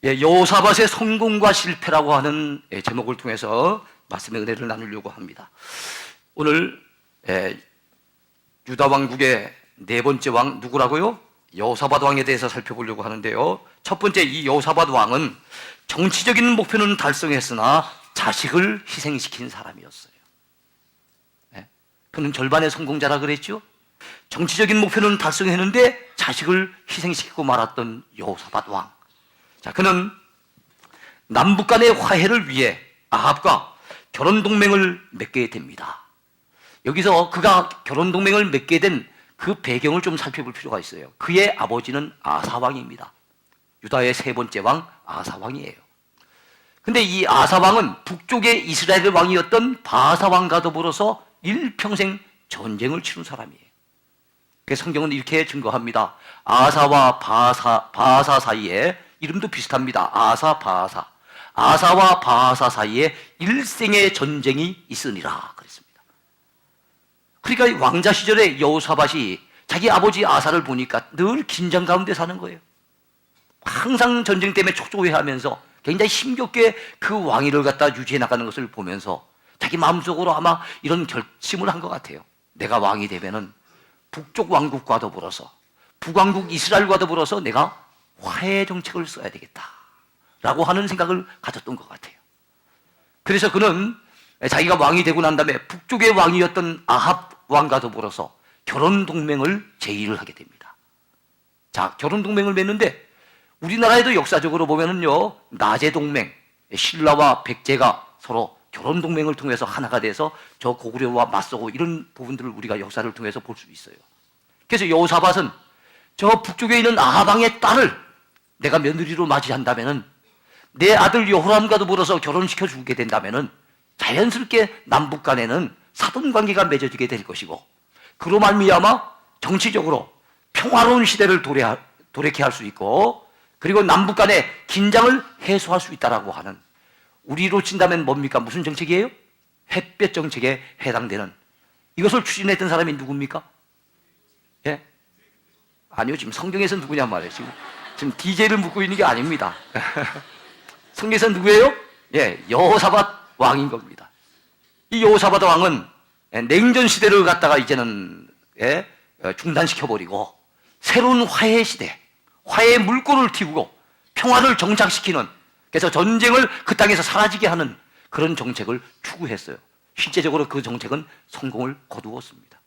여호사밧의 성공과 실패라고 하는 제목을 통해서 말씀의 은혜를 나누려고 합니다. 오늘 유다 왕국의 네 번째 왕 누구라고요? 여호사밧 왕에 대해서 살펴보려고 하는데요. 첫 번째, 이 여호사밧 왕은 정치적인 목표는 달성했으나 자식을 희생시킨 사람이었어요. 그는 절반의 성공자라 그랬죠. 정치적인 목표는 달성했는데 자식을 희생시키고 말았던 여호사밧 왕. 자, 그는 남북 간의 화해를 위해 아합과 결혼 동맹을 맺게 됩니다. 여기서 그가 결혼 동맹을 맺게 된 그 배경을 좀 살펴볼 필요가 있어요. 그의 아버지는 아사 왕입니다. 유다의 세 번째 왕 아사 왕이에요. 근데 이 아사 왕은 북쪽의 이스라엘 왕이었던 바사 왕과 더불어서 일평생 전쟁을 치른 사람이에요. 그래서 성경은 이렇게 증거합니다. 아사와 바사 사이에, 이름도 비슷합니다. 아사, 바사. 아사와 바사 사이에 일생의 전쟁이 있으니라 그랬습니다. 그러니까 왕자 시절에 여호사밧이 자기 아버지 아사를 보니까 늘 긴장 가운데 사는 거예요. 항상 전쟁 때문에 초조해하면서 굉장히 힘겹게 그 왕위를 갖다 유지해 나가는 것을 보면서 자기 마음속으로 아마 이런 결심을 한 것 같아요. 내가 왕이 되면은 북쪽 왕국과 더불어서 북왕국 이스라엘과 더불어서 내가 화해 정책을 써야 되겠다라고 하는 생각을 가졌던 것 같아요. 그래서 그는 자기가 왕이 되고 난 다음에 북쪽의 왕이었던 아합 왕과 더불어서 결혼 동맹을 제의를 하게 됩니다. 자, 결혼 동맹을 맺는데 우리나라에도 역사적으로 보면은요, 나제 동맹, 신라와 백제가 서로 결혼 동맹을 통해서 하나가 돼서 저 고구려와 맞서고 이런 부분들을 우리가 역사를 통해서 볼 수 있어요. 그래서 여호사밧은 저 북쪽에 있는 아합 왕의 딸을 내가 며느리로 맞이한다면은 내 아들 여호람과 더불어서 결혼시켜 주게 된다면은 자연스럽게 남북 간에는 사돈 관계가 맺어지게 될 것이고, 그로 말미암아 정치적으로 평화로운 시대를 도래케 할 수 있고, 그리고 남북 간의 긴장을 해소할 수 있다라고 하는, 우리로 친다면 뭡니까? 무슨 정책이에요? 햇볕 정책에 해당되는, 이것을 추진했던 사람이 누굽니까? 예? 아니요, 지금 성경에서 누구냐 말이에요. 지금 DJ를 묻고 있는 게 아닙니다. 성경에서 누구예요? 예, 여호사밧 왕인 겁니다. 이 여호사밧 왕은 냉전 시대를 갖다가 이제는 중단시켜버리고 새로운 화해 시대, 화해의 물꼬를 틔우고 평화를 정착시키는, 그래서 전쟁을 그 땅에서 사라지게 하는 그런 정책을 추구했어요. 실제적으로 그 정책은 성공을 거두었습니다.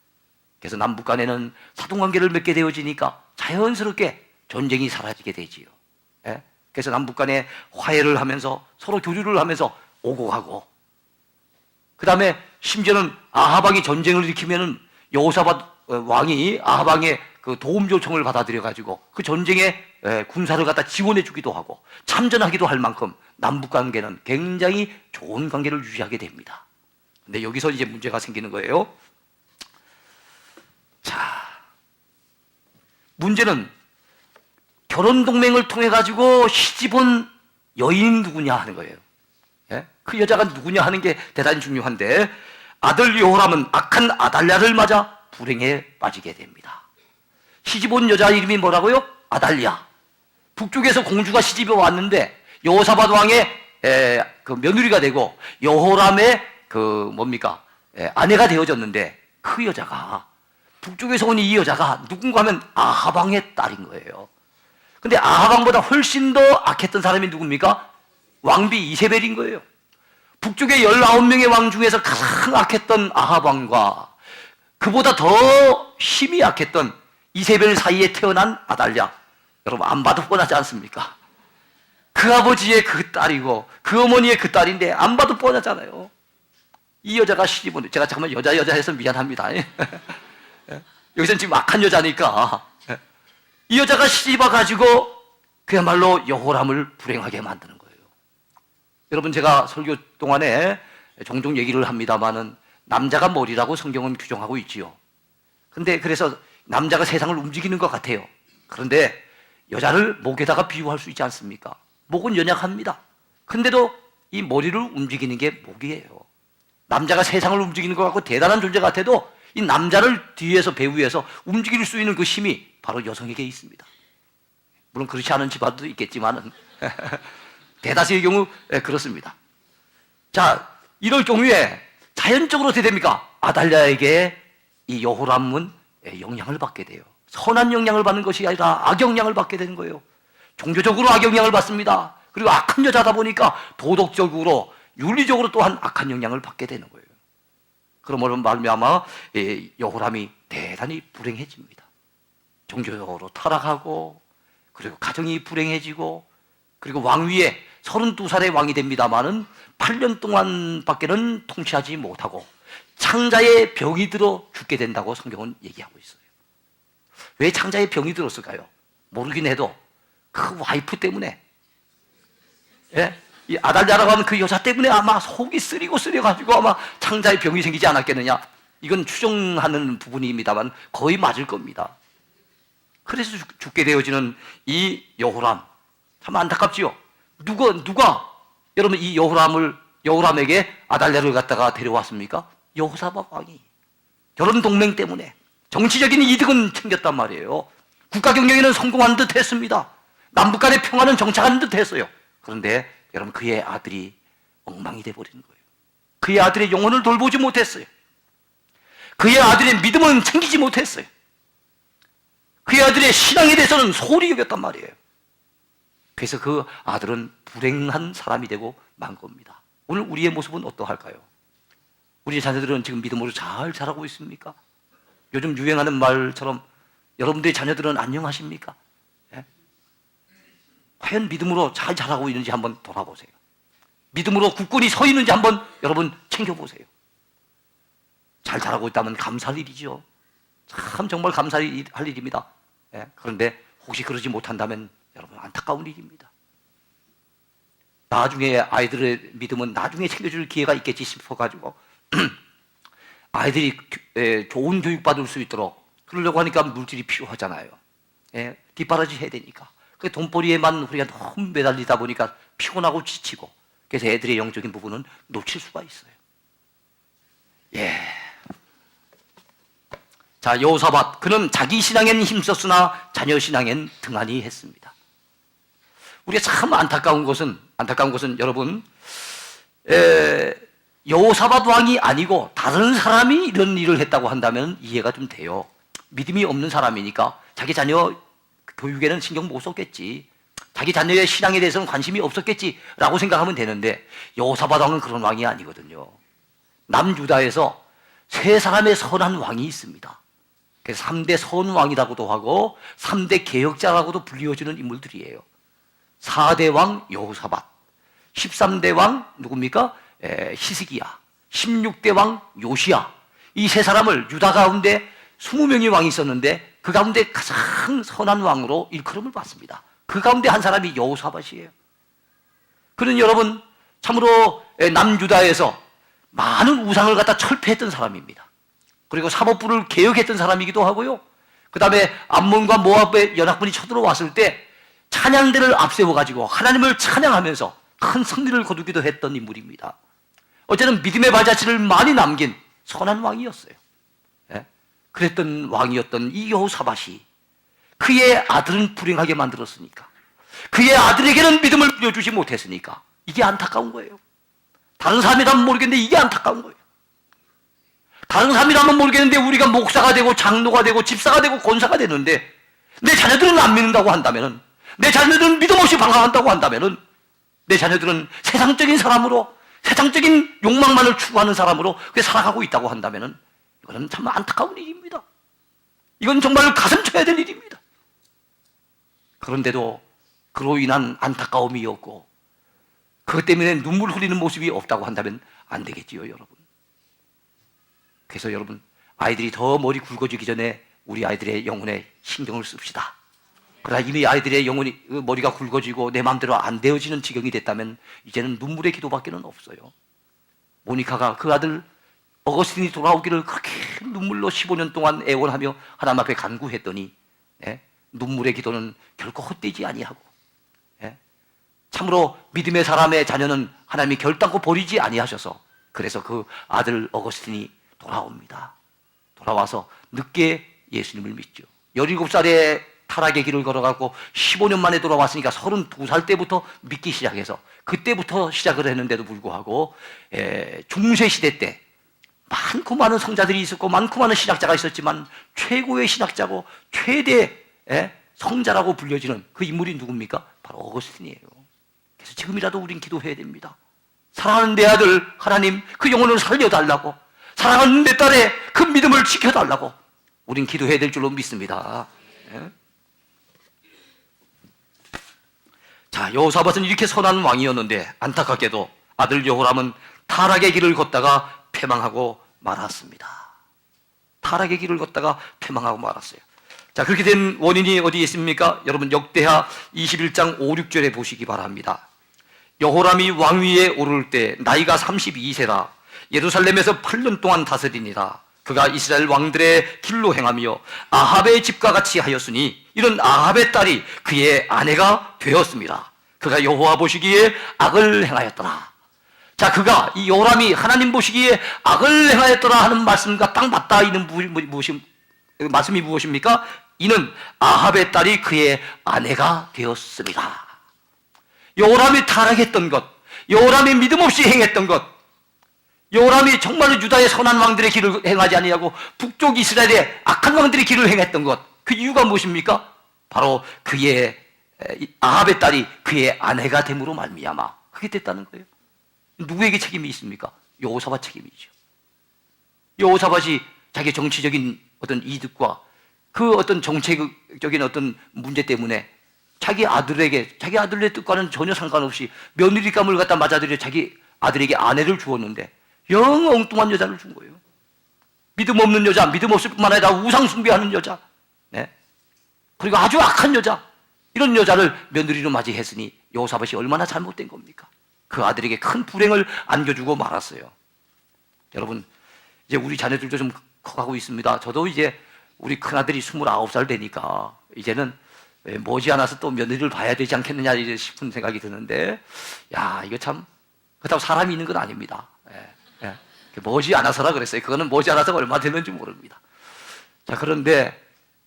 그래서 남북 간에는 사돈관계를 맺게 되어지니까 자연스럽게 전쟁이 사라지게 되지요. 그래서 남북 간에 화해를 하면서 서로 교류를 하면서 오고 가고, 그 다음에 심지어는 아합 왕이 전쟁을 일으키면은 여호사밧 왕이 아합 왕의 그 도움 요청을 받아들여 가지고 그 전쟁에 군사를 갖다 지원해 주기도 하고 참전하기도 할 만큼 남북 관계는 굉장히 좋은 관계를 유지하게 됩니다. 근데 여기서 이제 문제가 생기는 거예요. 자, 문제는 결혼 동맹을 통해 가지고 시집온 여인이 누구냐 하는 거예요. 그 여자가 누구냐 하는 게 대단히 중요한데, 아들 여호람은 악한 아달랴를 맞아 불행에 빠지게 됩니다. 시집온 여자 이름이 뭐라고요? 아달랴. 북쪽에서 공주가 시집에 왔는데 여호사밧 왕의 그 며느리가 되고 여호람의 그 뭡니까? 아내가 되어졌는데, 그 여자가, 북쪽에서 온 이 여자가 누군가 하면 아합 왕의 딸인 거예요. 근데 아합 왕보다 훨씬 더 악했던 사람이 누굽니까? 왕비 이세벨인 거예요. 북쪽의 19명의 왕 중에서 가장 악했던 아합 왕과 그보다 더 힘이 약했던 이세벨 사이에 태어난 아달랴. 여러분, 안 봐도 뻔하지 않습니까? 그 아버지의 그 딸이고 그 어머니의 그 딸인데 안 봐도 뻔하잖아요. 이 여자가 시집온, 제가 잠깐만 여자 해서 미안합니다. 여기서는 지금 악한 여자니까. 이 여자가 시집 와가지고 그야말로 여호람을 불행하게 만드는 거예요. 여러분, 제가 설교 동안에 종종 얘기를 합니다마는 남자가 머리라고 성경은 규정하고 있지요. 근데 그래서 남자가 세상을 움직이는 것 같아요. 그런데 여자를 목에다가 비유할 수 있지 않습니까? 목은 연약합니다. 근데도 이 머리를 움직이는 게 목이에요. 남자가 세상을 움직이는 것 같고 대단한 존재 같아도 이 남자를 뒤에서 배후에서 움직일 수 있는 그 힘이 바로 여성에게 있습니다. 물론 그렇지 않은 집안도 있겠지만은 대다수의 경우 그렇습니다. 자, 이럴 경우에 자연적으로 어떻게 됩니까? 아달랴에게 이 여호람은 영향을 받게 돼요. 선한 영향을 받는 것이 아니라 악영향을 받게 되는 거예요. 종교적으로 악영향을 받습니다. 그리고 악한 여자다 보니까 도덕적으로 윤리적으로 또한 악한 영향을 받게 되는 거예요. 그러므로 말미암아 여호람이 대단히 불행해집니다. 종교적으로 타락하고, 그리고 가정이 불행해지고, 그리고 왕위에 32살의 왕이 됩니다마는 8년 동안밖에는 통치하지 못하고 창자의 병이 들어 죽게 된다고 성경은 얘기하고 있어요. 왜 창자의 병이 들었을까요? 모르긴 해도 그 와이프 때문에, 예? 이 아달랴라고 하는 그 여자 때문에 아마 속이 쓰려가지고 아마 창자의 병이 생기지 않았겠느냐. 이건 추정하는 부분입니다만 거의 맞을 겁니다. 그래서 죽게 되어지는 이 여호람, 참 안타깝지요. 누가 여러분 이 여호람에게 아달랴를 갖다가 데려왔습니까? 여호사밧 왕이. 결혼 동맹 때문에 정치적인 이득은 챙겼단 말이에요. 국가 경영에는 성공한 듯 했습니다. 남북 간의 평화는 정착한 듯 했어요. 그런데 여러분 그의 아들이 엉망이 돼버리는 거예요. 그의 아들의 영혼을 돌보지 못했어요. 그의 아들의 믿음은 챙기지 못했어요. 그의 아들의 신앙에 대해서는 소홀히 여겼단 말이에요. 그래서 그 아들은 불행한 사람이 되고 만 겁니다. 오늘 우리의 모습은 어떠할까요? 우리 자녀들은 지금 믿음으로 잘 자라고 있습니까? 요즘 유행하는 말처럼 여러분들의 자녀들은 안녕하십니까? 예? 과연 믿음으로 잘 자라고 있는지 한번 돌아보세요. 믿음으로 굳건히 서 있는지 한번 여러분 챙겨보세요. 잘 자라고 있다면 감사할 일이죠. 참 정말 감사할 일입니다. 예? 그런데 혹시 그러지 못한다면 여러분 안타까운 일입니다. 나중에 아이들의 믿음은 나중에 챙겨줄 기회가 있겠지 싶어가지고 아이들이 좋은 교육 받을 수 있도록 그러려고 하니까 물질이 필요하잖아요. 예? 뒷바라지 해야 되니까. 그 돈벌이에만 우리가 너무 매달리다 보니까 피곤하고 지치고, 그래서 애들의 영적인 부분은 놓칠 수가 있어요. 예. 자, 여호사밧, 그는 자기 신앙엔 힘썼으나 자녀 신앙엔 등한히 했습니다. 우리가 참 안타까운 것은 여러분, 여호사밧 왕이 아니고 다른 사람이 이런 일을 했다고 한다면 이해가 좀 돼요. 믿음이 없는 사람이니까 자기 자녀 교육에는 신경 못 썼겠지, 자기 자녀의 신앙에 대해서는 관심이 없었겠지라고 생각하면 되는데, 여호사밧 왕은 그런 왕이 아니거든요. 남유다에서 세 사람의 선한 왕이 있습니다. 그래서 3대 선왕이라고도 하고 3대 개혁자라고도 불리워지는 인물들이에요. 4대 왕 여호사밧, 13대 왕 누굽니까? 히스기야, 16대 왕 요시야. 이 세 사람을 유다 가운데 20명의 왕이 있었는데 그 가운데 가장 선한 왕으로 일컬음을 받습니다. 그 가운데 한 사람이 여호사밧이에요. 그는 여러분 참으로 남유다에서 많은 우상을 갖다 철폐했던 사람입니다. 그리고 사법부를 개혁했던 사람이기도 하고요. 그 다음에 암몬과 모압의 연합군이 쳐들어왔을 때 찬양대를 앞세워가지고 하나님을 찬양하면서 큰 승리를 거두기도 했던 인물입니다. 어쨌든 믿음의 발자취를 많이 남긴 선한 왕이었어요. 예? 그랬던 왕이었던 이 여호사밧이 그의 아들은 불행하게 만들었으니까, 그의 아들에게는 믿음을 부여주지 못했으니까 이게 안타까운 거예요. 다른 사람이라면 모르겠는데 이게 안타까운 거예요. 다른 사람이라면 모르겠는데 우리가 목사가 되고 장로가 되고 집사가 되고 권사가 되는데 내 자녀들은 안 믿는다고 한다면은, 내 자녀들은 믿음 없이 방황한다고 한다면은, 내 자녀들은 세상적인 사람으로, 세상적인 욕망만을 추구하는 사람으로 살아가고 있다고 한다면은 이거는 참 안타까운 일입니다. 이건 정말 가슴 쳐야 될 일입니다. 그런데도 그로 인한 안타까움이 없고 그것 때문에 눈물 흘리는 모습이 없다고 한다면 안 되겠지요, 여러분. 그래서 여러분, 아이들이 더 머리 굵어지기 전에 우리 아이들의 영혼에 신경을 씁시다. 그러나 이미 아이들의 영혼이, 머리가 굵어지고 내 마음대로 안 되어지는 지경이 됐다면 이제는 눈물의 기도밖에는 없어요. 모니카가 그 아들 어거스틴이 돌아오기를 그렇게 눈물로 15년 동안 애원하며 하나님 앞에 간구했더니, 예? 눈물의 기도는 결코 헛되지 아니하고, 예? 참으로 믿음의 사람의 자녀는 하나님이 결단코 버리지 아니하셔서, 그래서 그 아들 어거스틴이 돌아옵니다. 돌아와서 늦게 예수님을 믿죠. 17살에 타락의 길을 걸어가고 15년 만에 돌아왔으니까 32살 때부터 믿기 시작해서 그때부터 시작을 했는데도 불구하고 중세 시대 때 많고 많은 성자들이 있었고 많고 많은 신학자가 있었지만 최고의 신학자고 최대 성자라고 불려지는 그 인물이 누굽니까? 바로 어거스틴이에요. 그래서 지금이라도 우린 기도해야 됩니다. 사랑하는 내 아들 하나님 그 영혼을 살려달라고, 사랑하는 내 딸의 그 믿음을 지켜달라고 우린 기도해야 될 줄로 믿습니다. 자, 여호사밧은 이렇게 선한 왕이었는데 안타깝게도 아들 여호람은 타락의 길을 걷다가 패망하고 말았습니다. 타락의 길을 걷다가 패망하고 말았어요. 자, 그렇게 된 원인이 어디에 있습니까? 여러분 역대하 21장 5, 6절에 보시기 바랍니다. 여호람이 왕위에 오를 때 나이가 32세라 예루살렘에서 8년 동안 다스리니라. 그가 이스라엘 왕들의 길로 행하며 아합의 집과 같이 하였으니 이런 아합의 딸이 그의 아내가 되었습니다. 그가 여호와 보시기에 악을 행하였더라. 자, 그가 이 여호람이 하나님 보시기에 악을 행하였더라 하는 말씀과 딱 맞닿아 있는 말씀이 무엇입니까? 이는 아합의 딸이 그의 아내가 되었습니다. 여호람이 타락했던 것, 여호람이 믿음 없이 행했던 것, 여호람이 정말로 유다의 선한 왕들의 길을 행하지 아니하고 북쪽 이스라엘의 악한 왕들의 길을 행했던 것, 그 이유가 무엇입니까? 바로 그의 아합의 딸이 그의 아내가 됨으로 말미암아 그게 됐다는 거예요. 누구에게 책임이 있습니까? 여호사밧 책임이죠. 여호사밧이 자기 정치적인 어떤 이득과 그 어떤 정책적인 어떤 문제 때문에 자기 아들의 뜻과는 전혀 상관없이 며느리감을 갖다 맞아들여 자기 아들에게 아내를 주었는데 영 엉뚱한 여자를 준 거예요. 믿음 없는 여자, 믿음 없을 뿐만 아니라 우상 숭배하는 여자, 그리고 아주 악한 여자, 이런 여자를 며느리로 맞이했으니 여호사밧이 얼마나 잘못된 겁니까? 그 아들에게 큰 불행을 안겨주고 말았어요. 여러분, 이제 우리 자녀들도 좀 커가고 있습니다. 저도 이제 우리 큰아들이 29살 되니까 이제는 머지않아서 또 며느리를 봐야 되지 않겠느냐 이제 싶은 생각이 드는데, 야, 이거 참, 그렇다고 사람이 있는 건 아닙니다. 머지않아서라 그랬어요. 그거는 머지않아서가 얼마 되는지 모릅니다. 자, 그런데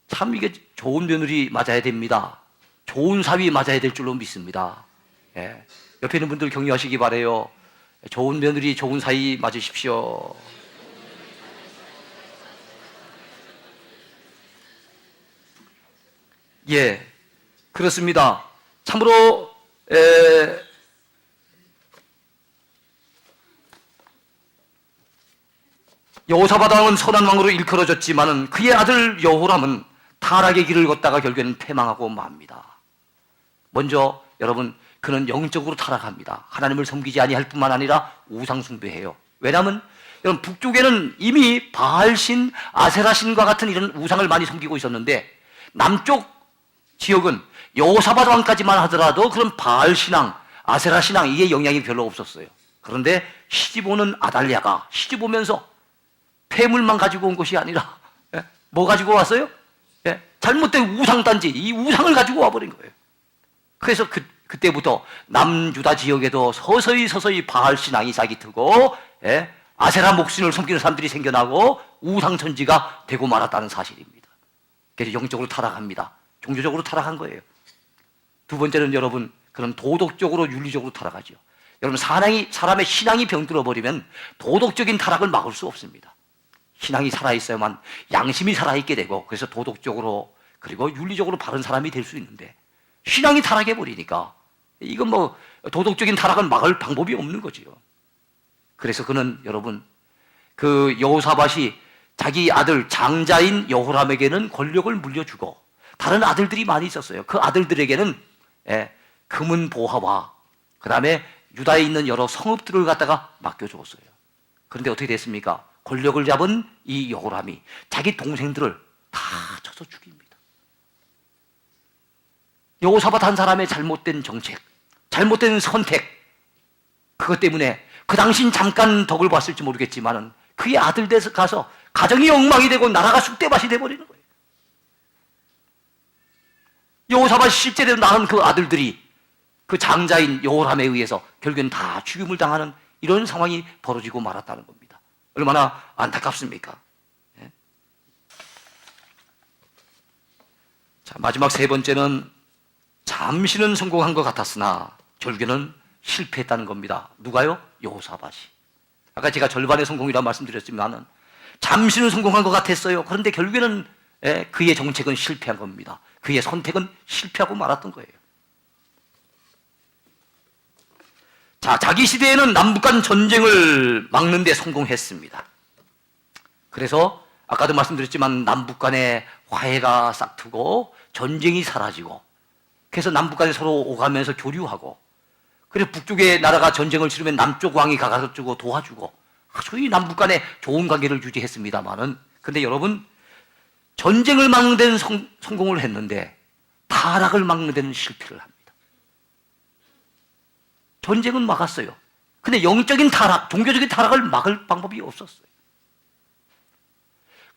참 이게 좋은 며느리 맞아야 됩니다. 좋은 사위 맞아야 될 줄로 믿습니다. 옆에 있는 분들 격려하시기 바라요. 좋은 며느리, 좋은 사위 맞으십시오. 예, 그렇습니다. 참으로 여호사밧 왕은 선한 왕으로 일컬어졌지만은 그의 아들 여호람은 타락의 길을 걷다가 결국에는 패망하고 맙니다. 먼저 여러분, 그는 영적으로 타락합니다. 하나님을 섬기지 아니할 뿐만 아니라 우상 숭배해요. 왜냐하면 여러분, 북쪽에는 이미 바알신, 아세라신과 같은 이런 우상을 많이 섬기고 있었는데 남쪽 지역은 여호사밧 왕까지만 하더라도 그런 바알 신앙, 아세라 신앙 이게 영향이 별로 없었어요. 그런데 시집 오는 아달랴가 시집 오면서 폐물만 가지고 온 것이 아니라 뭐 가지고 왔어요? 잘못된 우상단지, 이 우상을 가지고 와버린 거예요. 그래서 그때부터 남유다 지역에도 서서히 바알 신앙이 싹이 트고 아세라 목신을 섬기는 사람들이 생겨나고 우상천지가 되고 말았다는 사실입니다. 그래서 영적으로 타락합니다. 종교적으로 타락한 거예요. 두 번째는 여러분, 그런 도덕적으로 윤리적으로 타락하죠. 여러분, 사람의 신앙이 병들어 버리면 도덕적인 타락을 막을 수 없습니다. 신앙이 살아있어야만 양심이 살아있게 되고, 그래서 도덕적으로 그리고 윤리적으로 바른 사람이 될 수 있는데, 신앙이 타락해 버리니까 이건 뭐 도덕적인 타락을 막을 방법이 없는 거지요. 그래서 그는 여러분, 그 여호사밧이 자기 아들 장자인 여호람에게는 권력을 물려주고 다른 아들들이 많이 있었어요. 그 아들들에게는 금은 보화와 그 다음에 유다에 있는 여러 성읍들을 갖다가 맡겨주었어요. 그런데 어떻게 됐습니까? 권력을 잡은 이 여호람이 자기 동생들을 다 쳐서 죽입니다. 여호사밧 한 사람의 잘못된 정책, 잘못된 선택, 그것 때문에 그 당신 잠깐 덕을 봤을지 모르겠지만은 그의 아들 돼서 가서 가정이 엉망이 되고 나라가 쑥대밭이 돼버리는 거예요. 여호사밧이 실제로 낳은 그 아들들이 그 장자인 여호람에 의해서 결국엔 다 죽임을 당하는 이런 상황이 벌어지고 말았다는 겁니다. 얼마나 안타깝습니까? 자, 자, 마지막 세 번째는 잠시는 성공한 것 같았으나 결국에는 실패했다는 겁니다. 누가요? 여호사밧이. 아까 제가 절반의 성공이라고 말씀드렸지만은 잠시는 성공한 것 같았어요. 그런데 결국에는 그의 정책은 실패한 겁니다. 그의 선택은 실패하고 말았던 거예요. 자, 자기 시대에는 남북 간 전쟁을 막는 데 성공했습니다. 그래서 아까도 말씀드렸지만 남북 간의 화해가 싹트고 전쟁이 사라지고 그래서 남북 간에 서로 오가면서 교류하고 그래서 북쪽의 나라가 전쟁을 치르면 남쪽 왕이 가가지고 도와주고 아주 이 남북 간에 좋은 관계를 유지했습니다만은 근데 여러분 전쟁을 막는 데는 성공을 했는데 타락을 막는 데는 실패를 합니다. 전쟁은 막았어요. 근데 영적인 타락, 종교적인 타락을 막을 방법이 없었어요.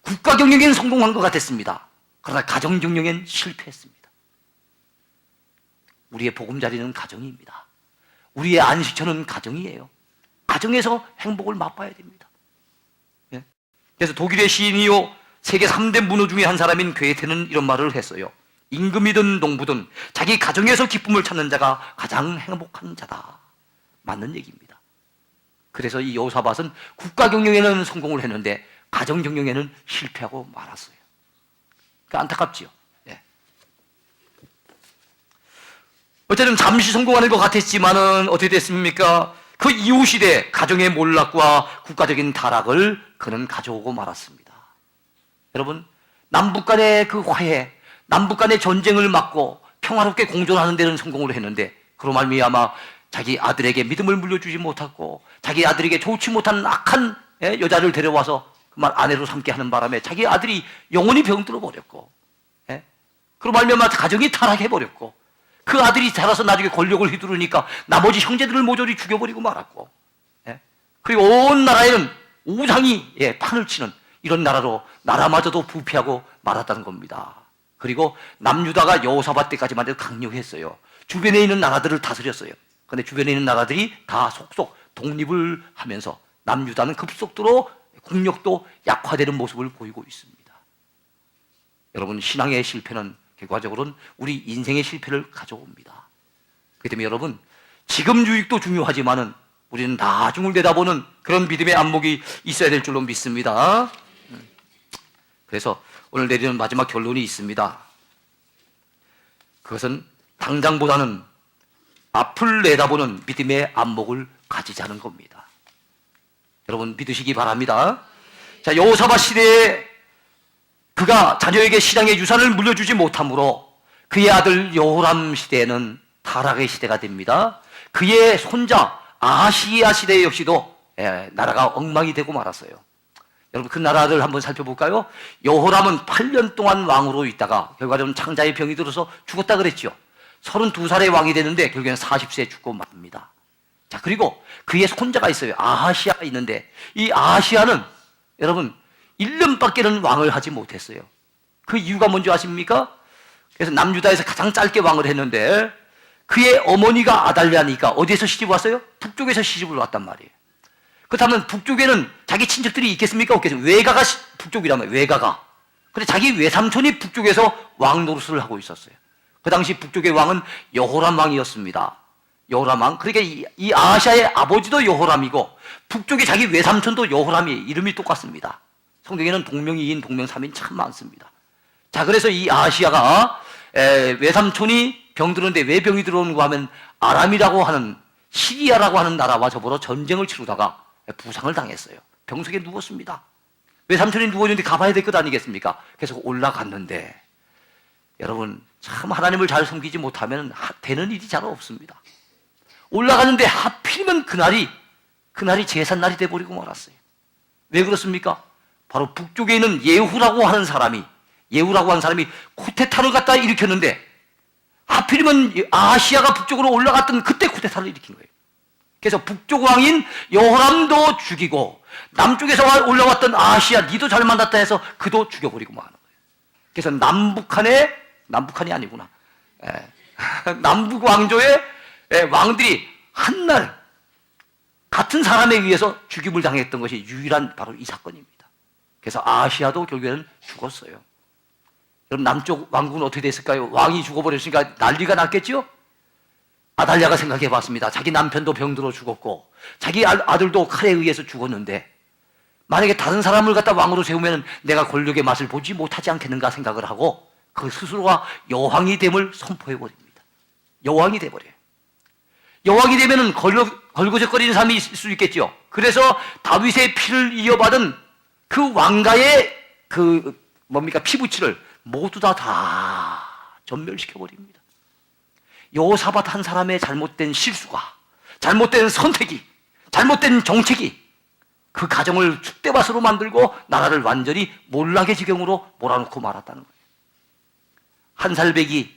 국가 경영엔 성공한 것 같았습니다. 그러나 가정 경영엔 실패했습니다. 우리의 보금자리는 가정입니다. 우리의 안식처는 가정이에요. 가정에서 행복을 맛봐야 됩니다. 예? 그래서 독일의 시인이요 세계 3대 문호 중에 한 사람인 괴테는 이런 말을 했어요. 임금이든 농부든 자기 가정에서 기쁨을 찾는 자가 가장 행복한 자다. 맞는 얘기입니다. 그래서 이 여호사밧은 국가 경영에는 성공을 했는데 가정 경영에는 실패하고 말았어요. 그러니까 안타깝지요. 예. 어쨌든 잠시 성공하는 것 같았지만은 어떻게 됐습니까? 그 이후 시대 가정의 몰락과 국가적인 타락을 그는 가져오고 말았습니다. 여러분, 남북 간의 그 화해, 남북 간의 전쟁을 막고 평화롭게 공존하는 데는 성공을 했는데 그로 말미암아 자기 아들에게 믿음을 물려주지 못하고 자기 아들에게 좋지 못한 악한 여자를 데려와서 그말 아내로 삼게 하는 바람에 자기 아들이 영원히 병들어 버렸고 그로 말미암아 가정이 타락해버렸고 그 아들이 자라서 나중에 권력을 휘두르니까 나머지 형제들을 모조리 죽여버리고 말았고 그리고 온 나라에는 우상이 판을 치는 이런 나라로 나라마저도 부패하고 말았다는 겁니다. 그리고 남유다가 여호사밧 때까지만 해도 강력했어요. 주변에 있는 나라들을 다스렸어요. 그런데 주변에 있는 나라들이 다 속속 독립을 하면서 남유다는 급속도로 국력도 약화되는 모습을 보이고 있습니다. 여러분, 신앙의 실패는 결과적으로는 우리 인생의 실패를 가져옵니다. 그렇기 때문에 여러분, 지금 유익도 중요하지만은 우리는 나중을 내다보는 그런 믿음의 안목이 있어야 될 줄로 믿습니다. 그래서 오늘 내리는 마지막 결론이 있습니다. 그것은 당장보다는 앞을 내다보는 믿음의 안목을 가지자는 겁니다. 여러분 믿으시기 바랍니다. 자, 여호사밧 시대에 그가 자녀에게 신앙의 유산을 물려주지 못하므로 그의 아들 여호람 시대에는 타락의 시대가 됩니다. 그의 손자 아하시야 시대 역시도 나라가 엉망이 되고 말았어요. 여러분 그 나라를 한번 살펴볼까요? 여호람은 8년 동안 왕으로 있다가 결과적으로 창자의 병이 들어서 죽었다 그랬죠. 32살의 왕이 되는데 결국에는 40세에 죽고 맙니다. 자, 그리고 그의 손자가 있어요. 아하시아가 있는데 이 아하시아는 여러분 1년밖에는 왕을 하지 못했어요. 그 이유가 뭔지 아십니까? 그래서 남유다에서 가장 짧게 왕을 했는데 그의 어머니가 아달랴니까 어디에서 시집 왔어요? 북쪽에서 시집을 왔단 말이에요. 그렇다면 북쪽에는 자기 친척들이 있겠습니까? 없겠습니까? 외가가 북쪽이라면 외가가. 근데 자기 외삼촌이 북쪽에서 왕 노릇을 하고 있었어요. 그 당시 북쪽의 왕은 여호람 왕이었습니다. 여호람 왕. 그러니까 이 아하시아의 아버지도 여호람이고 북쪽의 자기 외삼촌도 여호람이 이름이 똑같습니다. 성경에는 동명이인, 동명삼인 참 많습니다. 자, 그래서 이 아하시아가 외삼촌이 병들었는데 왜 병이 들어오는가 하면 아람이라고 하는 시리아라고 하는 나라와 저보러 전쟁을 치르다가 부상을 당했어요. 병석에 누웠습니다. 외삼촌이 누워있는데 가봐야 될 것 아니겠습니까? 그래서 올라갔는데 여러분 참 하나님을 잘 섬기지 못하면 되는 일이 잘 없습니다. 올라가는데 하필이면 그날이 제삿날이 돼버리고 말았어요. 왜 그렇습니까? 바로 북쪽에 있는 예후라고 하는 사람이 쿠데타를 갖다 일으켰는데 하필이면 아시아가 북쪽으로 올라갔던 그때 쿠데타를 일으킨 거예요. 그래서 북쪽 왕인 여호람도 죽이고 남쪽에서 올라왔던 아시아 니도 잘 만났다 해서 그도 죽여버리고 마는 거예요. 그래서 남북한이 아니구나. 남북 왕조의 왕들이 한날 같은 사람에 의해서 죽임을 당했던 것이 유일한 바로 이 사건입니다. 그래서 아시아도 결국에는 죽었어요. 그럼 남쪽 왕국은 어떻게 됐을까요? 왕이 죽어버렸으니까 난리가 났겠죠? 아달랴가 생각해 봤습니다. 자기 남편도 병들어 죽었고 자기 아들도 칼에 의해서 죽었는데 만약에 다른 사람을 갖다 왕으로 세우면 내가 권력의 맛을 보지 못하지 않겠는가 생각을 하고 그 스스로가 여왕이 됨을 선포해 버립니다. 여왕이 돼 버려요. 여왕이 되면은 걸거적거리는 사람이 있을 수 있겠죠. 그래서 다윗의 피를 이어받은 그 왕가의 피부치를 모두 다 전멸시켜 버립니다. 여호사밧 한 사람의 잘못된 실수가, 잘못된 선택이, 잘못된 정책이 그 가정을 쑥대밭으로 만들고 나라를 완전히 몰락의 지경으로 몰아넣고 말았다는 거예요. 한 살배기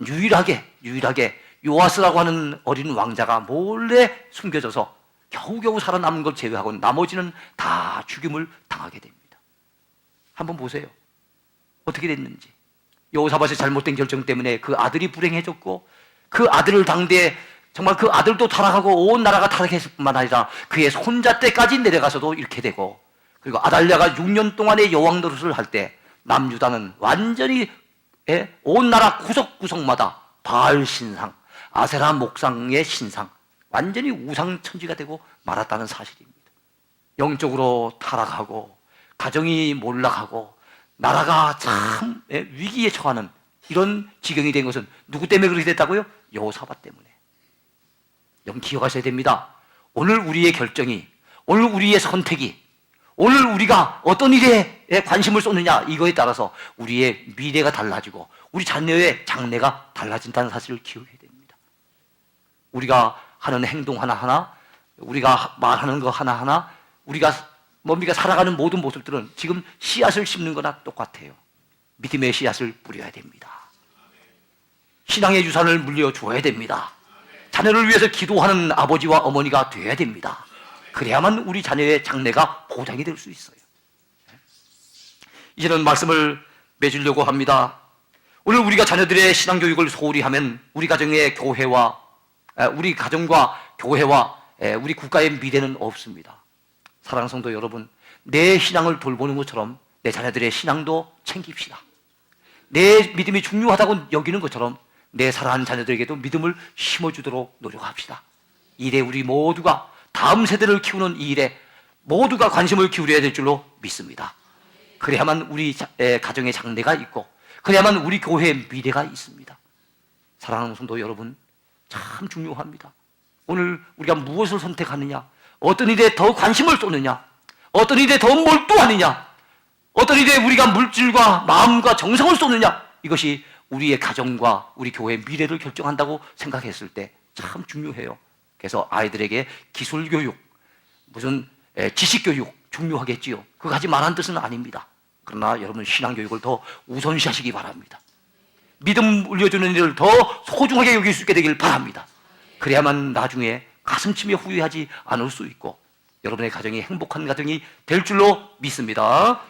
유일하게 요아스라고 하는 어린 왕자가 몰래 숨겨져서 겨우겨우 살아남은 걸 제외하고 나머지는 다 죽임을 당하게 됩니다. 한번 보세요. 어떻게 됐는지. 여호사밧의 잘못된 결정 때문에 그 아들이 불행해졌고 그 아들을 당대에 정말 그 아들도 타락하고 온 나라가 타락했을 뿐만 아니라 그의 손자 때까지 내려가서도 이렇게 되고, 그리고 아달랴가 6년 동안의 여왕 노릇을 할 때 남유다는 완전히 온 나라 구석구석마다 바알 신상, 아세라 목상의 신상, 완전히 우상천지가 되고 말았다는 사실입니다. 영적으로 타락하고 가정이 몰락하고 나라가 참 위기에 처하는 이런 지경이 된 것은 누구 때문에 그렇게 됐다고요? 여호사밧 때문에. 여러분 기억하셔야 됩니다. 오늘 우리의 결정이, 오늘 우리의 선택이, 오늘 우리가 어떤 일에 관심을 쏟느냐, 이거에 따라서 우리의 미래가 달라지고 우리 자녀의 장래가 달라진다는 사실을 기억해야 됩니다. 우리가 하는 행동 하나하나, 우리가 말하는 거 하나하나, 우리가 살아가는 모든 모습들은 지금 씨앗을 심는 거나 똑같아요. 믿음의 씨앗을 뿌려야 됩니다. 신앙의 유산을 물려줘야 됩니다. 자녀를 위해서 기도하는 아버지와 어머니가 되어야 됩니다. 그래야만 우리 자녀의 장래가 보장이 될 수 있어요. 이제는 말씀을 맺으려고 합니다. 오늘 우리가 자녀들의 신앙교육을 소홀히 하면 우리 가정의 교회와 우리 가정과 교회와 우리 국가의 미래는 없습니다. 사랑하는 성도 여러분, 내 신앙을 돌보는 것처럼 내 자녀들의 신앙도 챙깁시다. 내 믿음이 중요하다고 여기는 것처럼 내 사랑하는 자녀들에게도 믿음을 심어주도록 노력합시다. 이 일에 우리 모두가, 다음 세대를 키우는 이 일에 모두가 관심을 기울여야 될 줄로 믿습니다. 그래야만 우리 가정의 장래가 있고 그래야만 우리 교회의 미래가 있습니다. 사랑하는 성도 여러분, 참 중요합니다. 오늘 우리가 무엇을 선택하느냐, 어떤 일에 더 관심을 쏟느냐, 어떤 일에 더 몰두하느냐, 어떤 일에 우리가 물질과 마음과 정성을 쏟느냐, 이것이 우리의 가정과 우리 교회의 미래를 결정한다고 생각했을 때 참 중요해요. 그래서 아이들에게 기술교육, 무슨 지식교육 중요하겠지요. 그거 하지 말라는 뜻은 아닙니다. 그러나 여러분 신앙교육을 더 우선시하시기 바랍니다. 믿음 울려주는 일을 더 소중하게 여길 수 있게 되길 바랍니다. 그래야만 나중에 가슴치며 후회하지 않을 수 있고 여러분의 가정이 행복한 가정이 될 줄로 믿습니다.